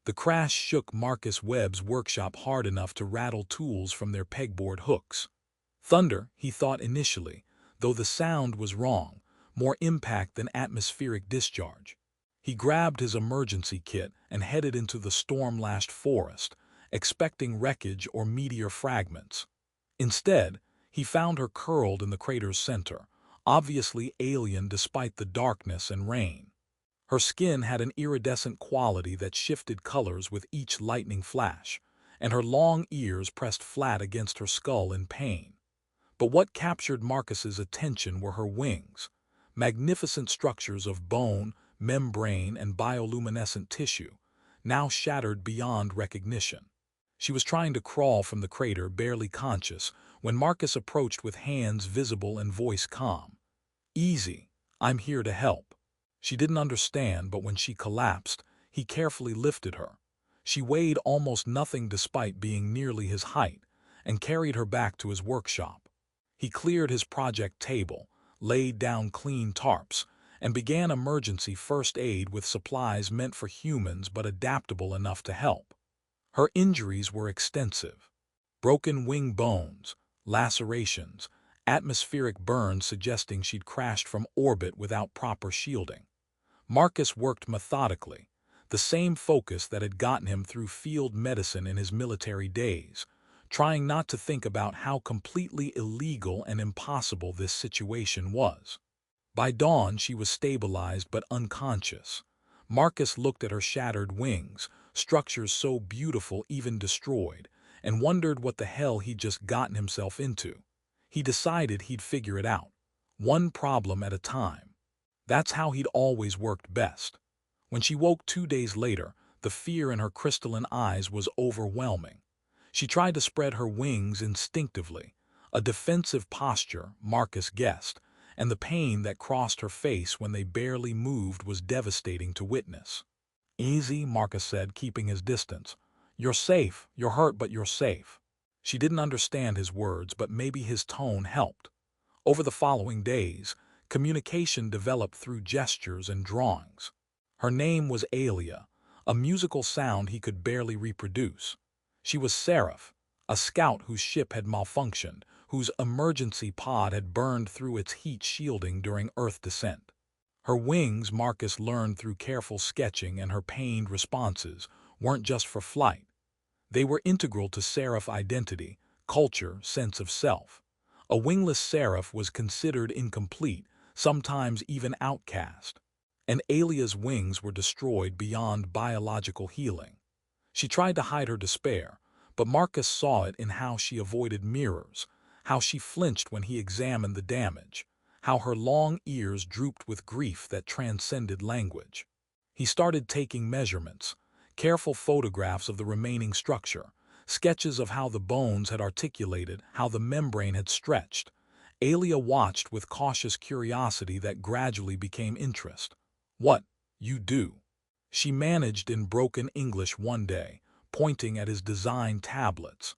The crash shook Marcus Webb's workshop hard enough to rattle tools from their pegboard hooks. Thunder, he thought initially, though the sound was wrong, more impact than atmospheric discharge. He grabbed his emergency kit and headed into the storm-lashed forest, expecting wreckage or meteor fragments. Instead, he found her curled in the crater's center, obviously alien despite the darkness and rain. Her skin had an iridescent quality that shifted colors with each lightning flash, and her long ears pressed flat against her skull in pain. But what captured Marcus's attention were her wings, magnificent structures of bone, membrane, and bioluminescent tissue, now shattered beyond recognition. She was trying to crawl from the crater, barely conscious, when Marcus approached with hands visible and voice calm. "Easy, I'm here to help." She didn't understand, but when she collapsed, he carefully lifted her. She weighed almost nothing despite being nearly his height, and carried her back to his workshop. He cleared his project table, laid down clean tarps, and began emergency first aid with supplies meant for humans but adaptable enough to help. Her injuries were extensive. Broken wing bones, lacerations, atmospheric burns suggesting she'd crashed from orbit without proper shielding. Marcus worked methodically, the same focus that had gotten him through field medicine in his military days, trying not to think about how completely illegal and impossible this situation was. By dawn, she was stabilized but unconscious. Marcus looked at her shattered wings, structures so beautiful even destroyed, and wondered what the hell he'd just gotten himself into. He decided he'd figure it out, one problem at a time. That's how he'd always worked best. When she woke 2 days later, the fear in her crystalline eyes was overwhelming. She tried to spread her wings instinctively, a defensive posture, Marcus guessed, and the pain that crossed her face when they barely moved was devastating to witness. "Easy," Marcus said, keeping his distance. "You're safe. You're hurt, but you're safe." She didn't understand his words, but maybe his tone helped. Over the following days, communication developed through gestures and drawings. Her name was Aelia, a musical sound he could barely reproduce. She was Seraph, a scout whose ship had malfunctioned, whose emergency pod had burned through its heat shielding during Earth descent. Her wings, Marcus learned through careful sketching and her pained responses, weren't just for flight. They were integral to Seraph identity, culture, sense of self. A wingless Seraph was considered incomplete, sometimes even outcast. And Aelia's wings were destroyed beyond biological healing. She tried to hide her despair, but Marcus saw it in how she avoided mirrors, how she flinched when he examined the damage, how her long ears drooped with grief that transcended language. He started taking measurements, careful photographs of the remaining structure, sketches of how the bones had articulated, how the membrane had stretched. Aelia watched with cautious curiosity that gradually became interest. "What, you do?" she managed in broken English one day, pointing at his design tablets.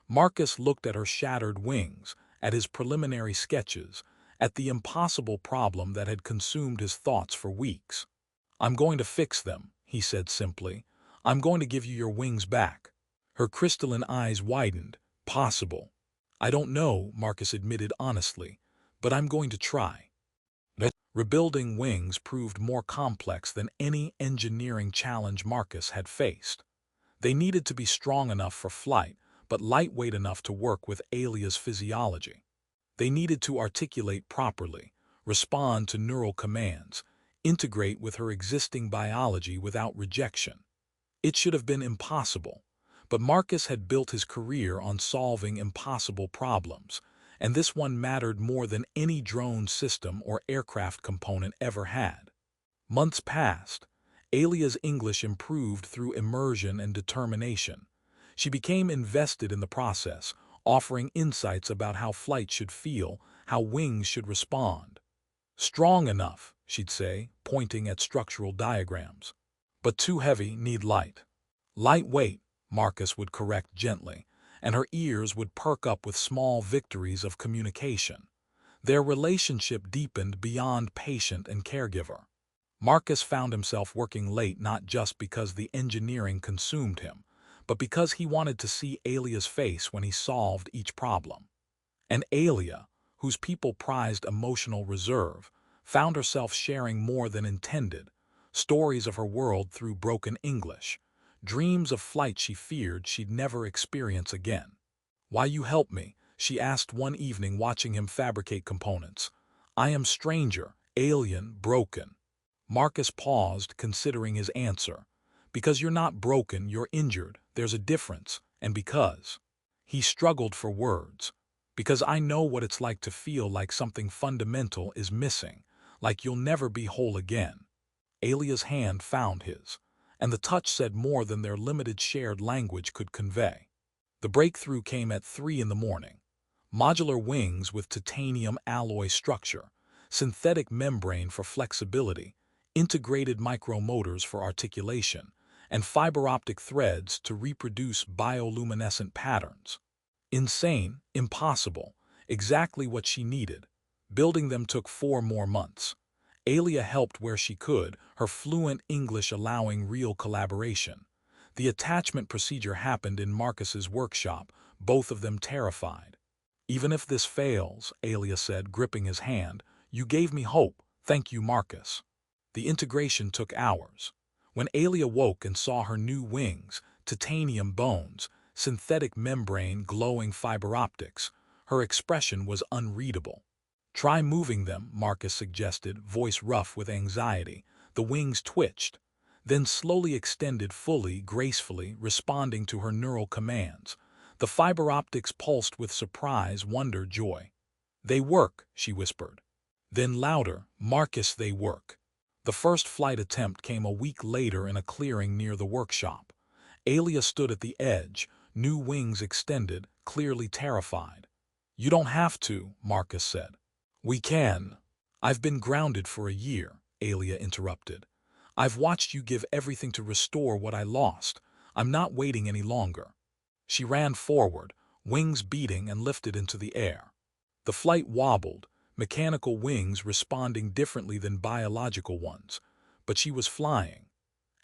Marcus looked at her shattered wings, at his preliminary sketches, at the impossible problem that had consumed his thoughts for weeks. "I'm going to fix them," he said simply. "I'm going to give you your wings back." Her crystalline eyes widened. "Possible?" "I don't know," Marcus admitted honestly, "but I'm going to try." Rebuilding wings proved more complex than any engineering challenge Marcus had faced. They needed to be strong enough for flight, but lightweight enough to work with Aelia's physiology. They needed to articulate properly, respond to neural commands, integrate with her existing biology without rejection. It should have been impossible, but Marcus had built his career on solving impossible problems, and this one mattered more than any drone system or aircraft component ever had. Months passed. Aelia's English improved through immersion and determination. She became invested in the process, offering insights about how flight should feel, how wings should respond. "Strong enough," she'd say, pointing at structural diagrams. "But too heavy, need light." "Lightweight," Marcus would correct gently, and her ears would perk up with small victories of communication. Their relationship deepened beyond patient and caregiver. Marcus found himself working late not just because the engineering consumed him, but because he wanted to see Aelia's face when he solved each problem. And Aelia, whose people prized emotional reserve, found herself sharing more than intended, stories of her world through broken English, dreams of flight she feared she'd never experience again. "Why you help me?" she asked one evening watching him fabricate components. "I am stranger, alien, broken." Marcus paused, considering his answer. "Because you're not broken, you're injured. There's a difference. And because—" He struggled for words. "Because I know what it's like to feel like something fundamental is missing, like you'll never be whole again." Aelia's hand found his, and the touch said more than their limited shared language could convey. The breakthrough came at 3 in the morning. Modular wings with titanium alloy structure, synthetic membrane for flexibility, integrated micromotors for articulation, and fiber optic threads to reproduce bioluminescent patterns. Insane, impossible, exactly what she needed. Building them took 4 more months. Aelia helped where she could, her fluent English allowing real collaboration. The attachment procedure happened in Marcus's workshop, both of them terrified. "Even if this fails," Aelia said, gripping his hand, "you gave me hope. Thank you, Marcus." The integration took hours. When Aelia woke and saw her new wings, titanium bones, synthetic membrane, glowing fiber optics, her expression was unreadable. "Try moving them," Marcus suggested, voice rough with anxiety. The wings twitched, then slowly extended fully, gracefully, responding to her neural commands. The fiber optics pulsed with surprise, wonder, joy. "They work," she whispered. Then louder, "Marcus, they work." The first flight attempt came a week later in a clearing near the workshop. Aelia stood at the edge, new wings extended, clearly terrified. "You don't have to," Marcus said. "We can." "I've been grounded for a year," Aelia interrupted. "I've watched you give everything to restore what I lost. I'm not waiting any longer." She ran forward, wings beating, and lifted into the air. The flight wobbled, mechanical wings responding differently than biological ones, but she was flying.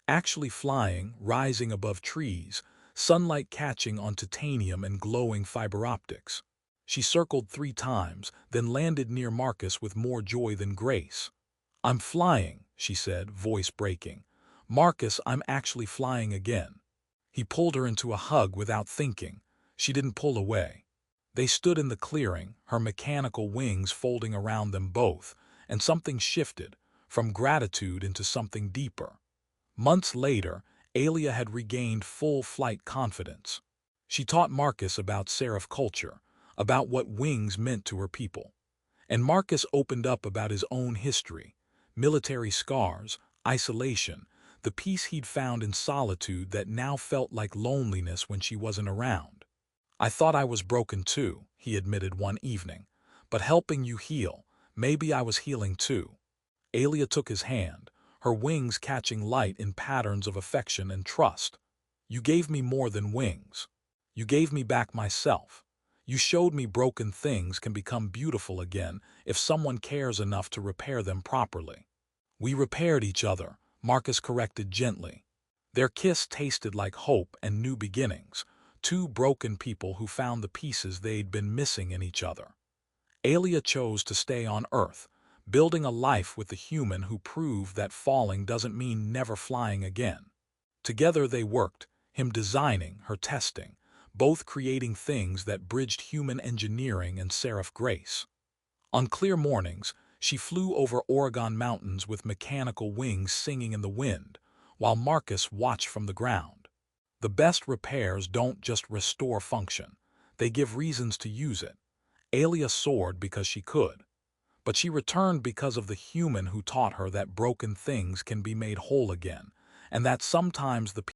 Actually flying, rising above trees, sunlight catching on titanium and glowing fiber optics. She circled 3 times, then landed near Marcus with more joy than grace. "I'm flying," she said, voice breaking. "Marcus, I'm actually flying again." He pulled her into a hug without thinking. She didn't pull away. They stood in the clearing, her mechanical wings folding around them both, and something shifted, from gratitude into something deeper. Months later, Aelia had regained full flight confidence. She taught Marcus about seraph culture, about what wings meant to her people. And Marcus opened up about his own history, military scars, isolation, the peace he'd found in solitude that now felt like loneliness when she wasn't around. "I thought I was broken too," he admitted one evening. "But helping you heal, maybe I was healing too." Aelia took his hand, her wings catching light in patterns of affection and trust. "You gave me more than wings. You gave me back myself. You showed me broken things can become beautiful again if someone cares enough to repair them properly." "We repaired each other," Marcus corrected gently. Their kiss tasted like hope and new beginnings, 2 broken people who found the pieces they'd been missing in each other. Aelia chose to stay on Earth, building a life with the human who proved that falling doesn't mean never flying again. Together they worked, him designing, her testing, both creating things that bridged human engineering and seraph grace. On clear mornings, she flew over Oregon mountains with mechanical wings singing in the wind, while Marcus watched from the ground. The best repairs don't just restore function, they give reasons to use it. Aelia soared because she could, but she returned because of the human who taught her that broken things can be made whole again, and that sometimes the